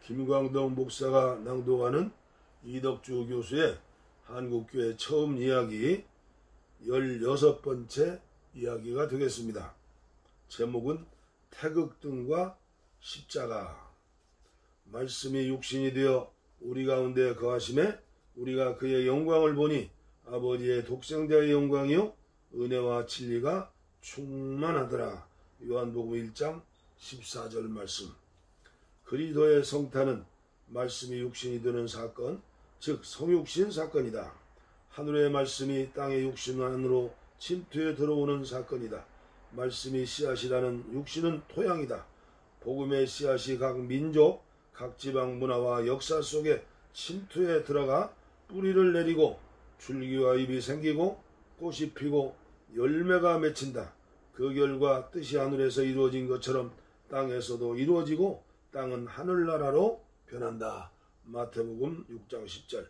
김광덕 목사가 낭독하는 이덕주 교수의 한국교회 처음 이야기 16번째 이야기가 되겠습니다. 제목은 태극등과 십자가. 말씀이 육신이 되어 우리 가운데 거하심에 우리가 그의 영광을 보니 아버지의 독생자의 영광이요 은혜와 진리가 충만하더라. 요한복음 1장 14절 말씀. 그리스도의 성탄은 말씀이 육신이 되는 사건, 즉 성육신 사건이다. 하늘의 말씀이 땅의 육신 안으로 침투해 들어오는 사건이다. 말씀이 씨앗이라는 육신은 토양이다. 복음의 씨앗이 각 민족, 각 지방 문화와 역사 속에 침투해 들어가 뿌리를 내리고 줄기와 잎이 생기고 꽃이 피고 열매가 맺힌다. 그 결과 뜻이 하늘에서 이루어진 것처럼 땅에서도 이루어지고 땅은 하늘나라로 변한다. 마태복음 6장 10절.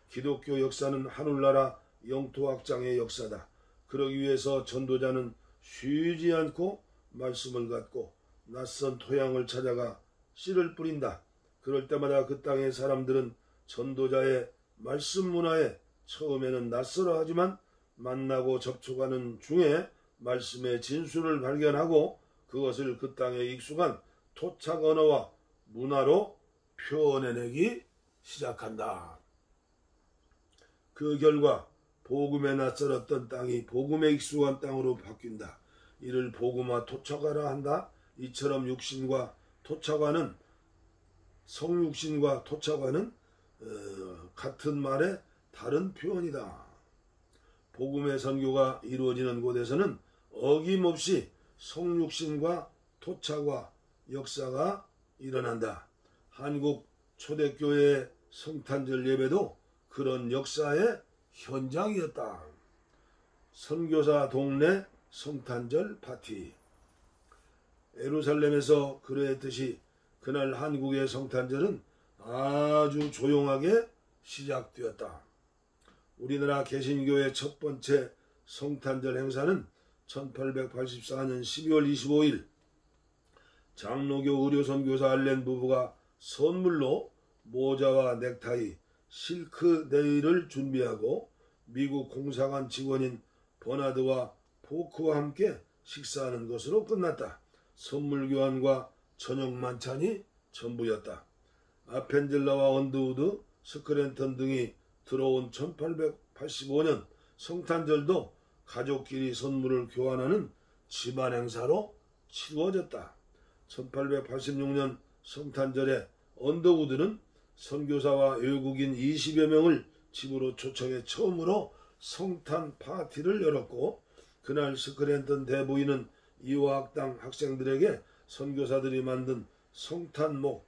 기독교 역사는 하늘나라 영토 확장의 역사다. 그러기 위해서 전도자는 쉬지 않고 말씀을 갖고 낯선 토양을 찾아가 씨를 뿌린다. 그럴 때마다 그 땅의 사람들은 전도자의 말씀 문화에 처음에는 낯설어 하지만 만나고 접촉하는 중에 말씀의 진수를 발견하고 그것을 그 땅에 익숙한 토착 언어와 문화로 표현해내기 시작한다. 그 결과 복음에 낯설었던 땅이 복음에 익숙한 땅으로 바뀐다. 이를 복음화 토착화라 한다. 이처럼 육신과 토착화는 성육신과 토착화는 같은 말의 다른 표현이다. 복음의 선교가 이루어지는 곳에서는 어김없이 성육신과 토착화 역사가 일어난다. 한국 초대교회의 성탄절 예배도 그런 역사의 현장이었다. 선교사 동네 성탄절 파티. 예루살렘에서 그러했듯이 그날 한국의 성탄절은 아주 조용하게 시작되었다. 우리나라 개신교의 첫 번째 성탄절 행사는 1884년 12월 25일 장로교 의료선교사 알렌 부부가 선물로 모자와 넥타이, 실크 네일을 준비하고 미국 공사관 직원인 버나드와 포크와 함께 식사하는 것으로 끝났다. 선물 교환과 저녁 만찬이 전부였다. 아펜젤라와 언더우드, 스크랜턴 등이 들어온 1885년 성탄절도 가족끼리 선물을 교환하는 집안 행사로 치루어졌다. 1886년 성탄절에 언더우드는 선교사와 외국인 20여 명을 집으로 초청해 처음으로 성탄 파티를 열었고 그날 스크랜턴 대부인은 이화학당 학생들에게 선교사들이 만든 성탄목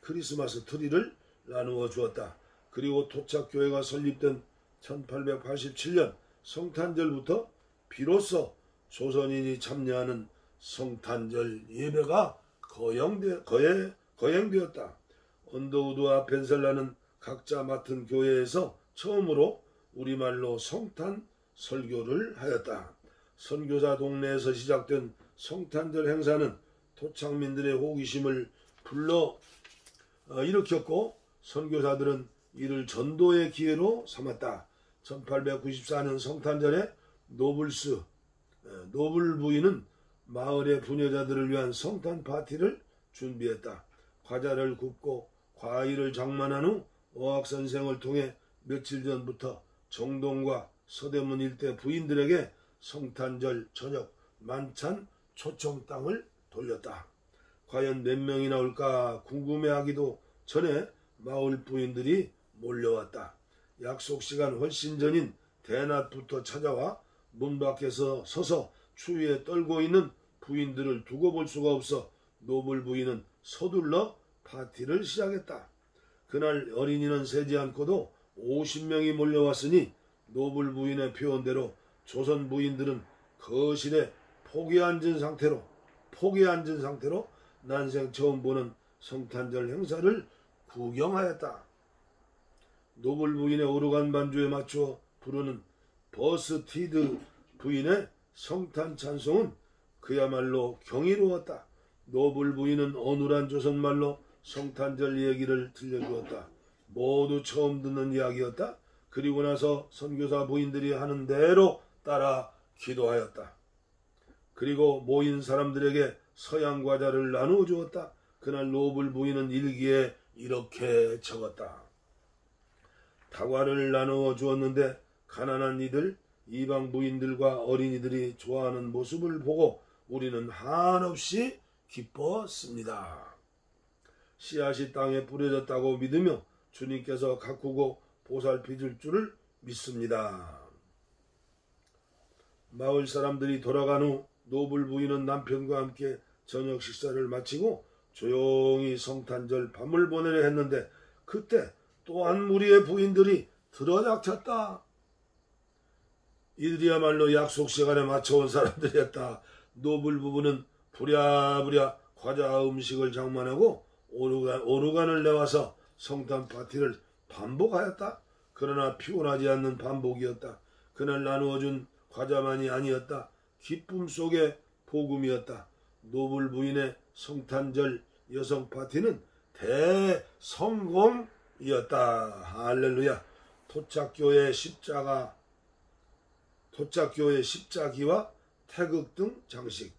크리스마스 트리를 나누어 주었다. 그리고 토착교회가 설립된 1887년 성탄절부터 비로소 조선인이 참여하는 성탄절 예배가 거행되었다. 언더우드와 벤셀라는 각자 맡은 교회에서 처음으로 우리말로 성탄 설교를 하였다. 선교사 동네에서 시작된 성탄절 행사는 토착민들의 호기심을 불러 일으켰고 선교사들은 이를 전도의 기회로 삼았다. 1894년 성탄절에 노블 부인은 마을의 부녀자들을 위한 성탄 파티를 준비했다. 과자를 굽고 과일을 장만한 후 어학선생을 통해 며칠 전부터 정동과 서대문 일대 부인들에게 성탄절 저녁 만찬 초청장을 돌렸다. 과연 몇 명이나 올까 궁금해하기도 전에 마을 부인들이 몰려왔다. 약속 시간 훨씬 전인 대낮부터 찾아와 문 밖에서 서서 추위에 떨고 있는 부인들을 두고 볼 수가 없어 노블 부인은 서둘러 파티를 시작했다. 그날 어린이는 세지 않고도 50명이 몰려왔으니 노블 부인의 표현대로 조선 부인들은 거실에 폭에 앉은 상태로 난생 처음 보는 성탄절 행사를 구경하였다. 노블 부인의 오르간 반주에 맞춰 부르는 버스티드 부인의 성탄 찬송은 그야말로 경이로웠다. 노블 부인은 어눌한 조선말로 성탄절 얘기를 들려주었다. 모두 처음 듣는 이야기였다. 그리고 나서 선교사 부인들이 하는 대로 따라 기도하였다. 그리고 모인 사람들에게 서양 과자를 나누어 주었다. 그날 노블 부인은 일기에 이렇게 적었다. 다과를 나누어 주었는데 가난한 이들, 이방 부인들과 어린이들이 좋아하는 모습을 보고 우리는 한없이 기뻤습니다. 씨앗이 땅에 뿌려졌다고 믿으며 주님께서 가꾸고 보살펴줄 줄을 믿습니다. 마을 사람들이 돌아간 후 노블 부인은 남편과 함께 저녁 식사를 마치고 조용히 성탄절 밤을 보내려 했는데 그때 또한 무리의 부인들이 들어닥쳤다. 이들이야말로 약속 시간에 맞춰온 사람들이었다. 노블 부부는 부랴부랴 과자 음식을 장만하고 오르간을 내와서 성탄 파티를 반복하였다. 그러나 피곤하지 않는 반복이었다. 그날 나누어준 과자만이 아니었다. 기쁨 속의 복음이었다. 노블 부인의 성탄절 여성 파티는 대성공이었다. 할렐루야. 토착교회 십자기와 태극 등 장식.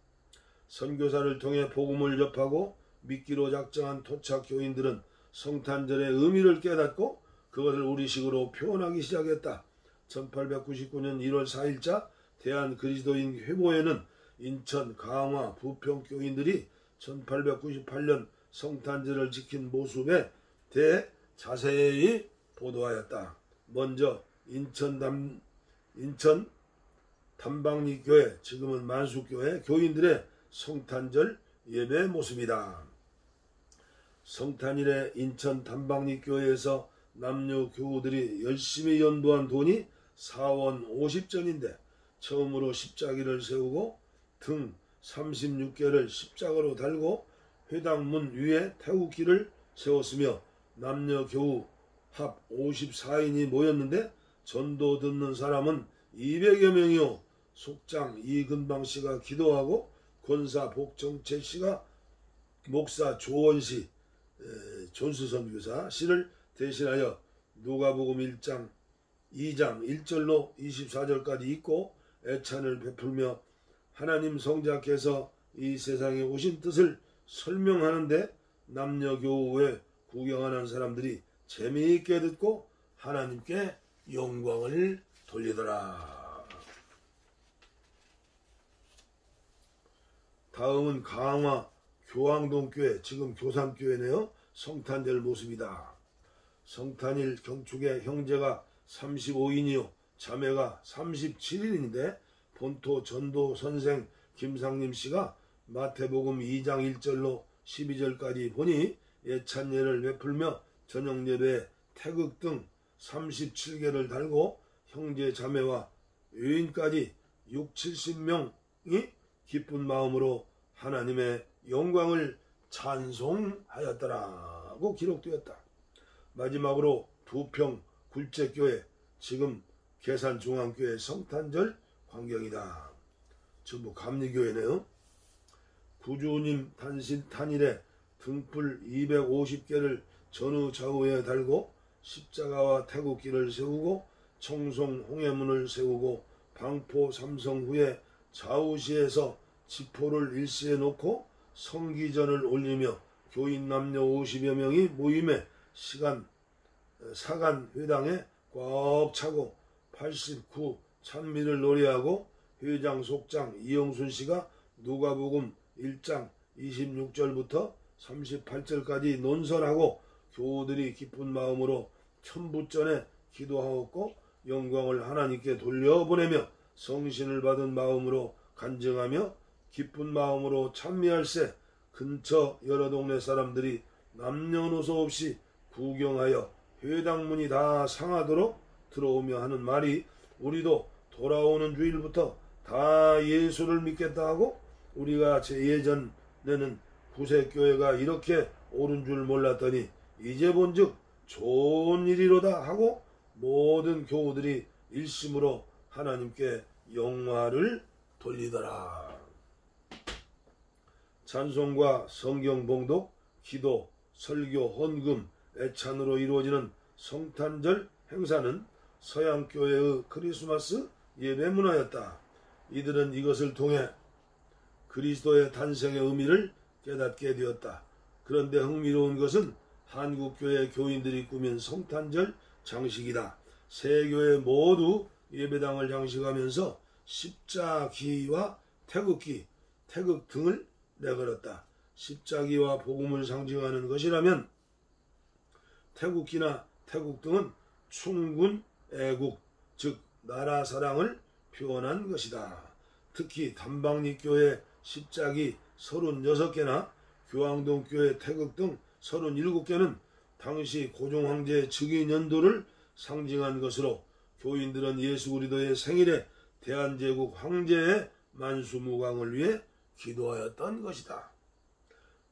선교사를 통해 복음을 접하고 믿기로 작정한 토착교인들은 성탄절의 의미를 깨닫고 그것을 우리식으로 표현하기 시작했다. 1899년 1월 4일자 대한그리스도인 회보에는 인천, 강화, 부평 교인들이 1898년 성탄절을 지킨 모습에 대해 자세히 보도하였다. 먼저 인천 담방리교회, 지금은 만수교회 교인들의 성탄절 예배 모습이다. 성탄일에 인천 담방리교회에서 남녀 교우들이 열심히 연도한 돈이 4원 50전인데 처음으로 십자기를 세우고 등 36개를 십자가로 달고 회당문 위에 태우기를 세웠으며 남녀 교우 합 54인이 모였는데 전도 듣는 사람은 200여 명이요. 속장 이근방씨가 기도하고 권사 복정채 씨가 목사 조원씨 존수선교사 씨를 대신하여 누가복음 1장 2장 1절로 24절까지 읽고 애찬을 베풀며 하나님 성자께서 이 세상에 오신 뜻을 설명하는데 남녀 교우에 구경하는 사람들이 재미있게 듣고 하나님께 영광을 돌리더라. 다음은 강화 교황동교회, 지금 교삼교회네요. 성탄절 모습이다. 성탄일 경축에 형제가 35인이요 자매가 37인인데 본토 전도 선생 김상림 씨가 마태복음 2장 1절로 12절까지 보니 예찬예를 베풀며 저녁 예배에 태극 등 37개를 달고 형제 자매와 유인까지 60-70명이 기쁜 마음으로 하나님의 영광을 찬송하였더라고 기록되었다. 마지막으로 부평 굴재교회, 지금 계산중앙교회 성탄절 광경이다. 전부 감리교회네요. 구주님 탄일에 등불 250개를 전후 좌우에 달고 십자가와 태극기를 세우고 청송 홍해문을 세우고 방포 삼성 후에 좌우시에서 지포를 일시에 놓고 성기전을 올리며 교인 남녀 50여 명이 모임에 사간 회당에 꽉 차고 89 찬미를 노래하고 회장 속장 이영순 씨가 누가복음 1장 26절부터 38절까지 논설하고 교우들이 기쁜 마음으로 천부전에 기도하였고 영광을 하나님께 돌려보내며 성신을 받은 마음으로 간증하며 기쁜 마음으로 찬미할세 근처 여러 동네 사람들이 남녀노소 없이 구경하여 회당문이 다 상하도록 들어오며 하는 말이 우리도 돌아오는 주일부터 다 예수를 믿겠다 하고 우리가 예전에는 구세교회가 이렇게 옳은 줄 몰랐더니 이제 본즉 좋은 일이로다 하고 모든 교우들이 일심으로 하나님께 영화를 돌리더라. 찬송과 성경 봉독, 기도, 설교, 헌금, 애찬으로 이루어지는 성탄절 행사는 서양교회의 크리스마스 예배 문화였다. 이들은 이것을 통해 그리스도의 탄생의 의미를 깨닫게 되었다. 그런데 흥미로운 것은 한국교회 교인들이 꾸민 성탄절 장식이다. 세 교회 모두 예배당을 장식하면서 십자기와 태극기, 태극 등을 내걸었다. 십자기와 복음을 상징하는 것이라면 태극기나 태극 등은 충군, 애국, 즉 나라 사랑을 표현한 것이다. 특히 담방리교회 십자기 36개나 교황동교회 태극 등 37개는 당시 고종황제의 즉위 연도를 상징한 것으로 교인들은 예수 그리스도의 생일에 대한제국 황제의 만수무강을 위해 기도하였던 것이다.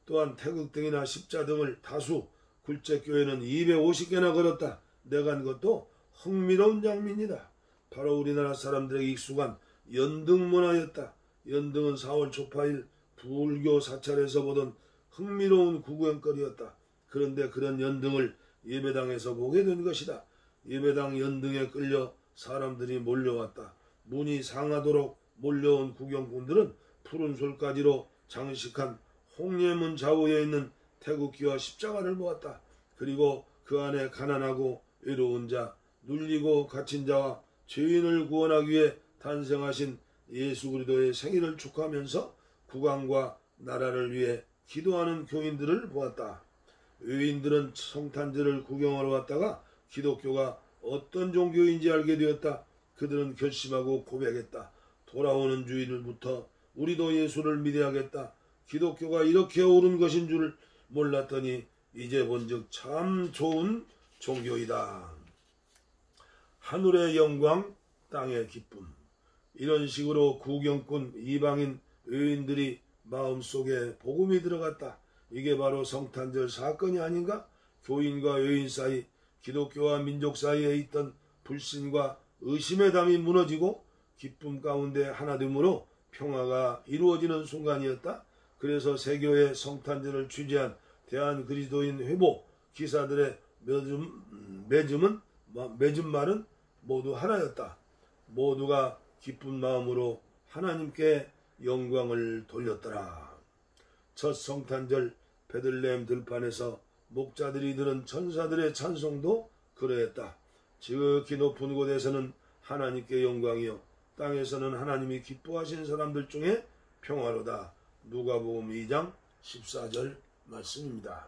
또한 태극 등이나 십자 등을 다수 굴재교회는 250개나 걸었다. 내간 것도 흥미로운 장면이다. 바로 우리나라 사람들에게 익숙한 연등 문화였다. 연등은 4월 초파일 불교 사찰에서 보던 흥미로운 구경거리였다. 그런데 그런 연등을 예배당에서 보게 된 것이다. 예배당 연등에 끌려 사람들이 몰려왔다. 문이 상하도록 몰려온 구경꾼들은 푸른 솔가지로 장식한 홍례문 좌우에 있는 태극기와 십자가를 보았다. 그리고 그 안에 가난하고 외로운 자, 눌리고 갇힌 자와 죄인을 구원하기 위해 탄생하신 예수 그리스도의 생일을 축하하면서 국왕과 나라를 위해 기도하는 교인들을 보았다. 외인들은 성탄절을 구경하러 왔다가 기독교가 어떤 종교인지 알게 되었다. 그들은 결심하고 고백했다. 돌아오는 주일부터 우리도 예수를 믿어야겠다. 기독교가 이렇게 옳은 것인 줄 몰랐더니 이제 본즉 참 좋은 종교이다. 하늘의 영광, 땅의 기쁨. 이런 식으로 구경꾼 이방인 외인들이 마음속에 복음이 들어갔다. 이게 바로 성탄절 사건이 아닌가? 교인과 외인 사이, 기독교와 민족 사이에 있던 불신과 의심의 담이 무너지고 기쁨 가운데 하나됨으로 평화가 이루어지는 순간이었다. 그래서 세교의 성탄절을 취재한 대한그리스도인 회보 기사들의 맺은 말은 모두 하나였다. 모두가 기쁜 마음으로 하나님께 영광을 돌렸더라. 첫 성탄절 베들레헴 들판에서 목자들이 들은 천사들의 찬송도 그러했다. 지극히 높은 곳에서는 하나님께 영광이요 땅에서는 하나님이 기뻐하신 사람들 중에 평화로다. 누가복음 2장 14절 말씀입니다.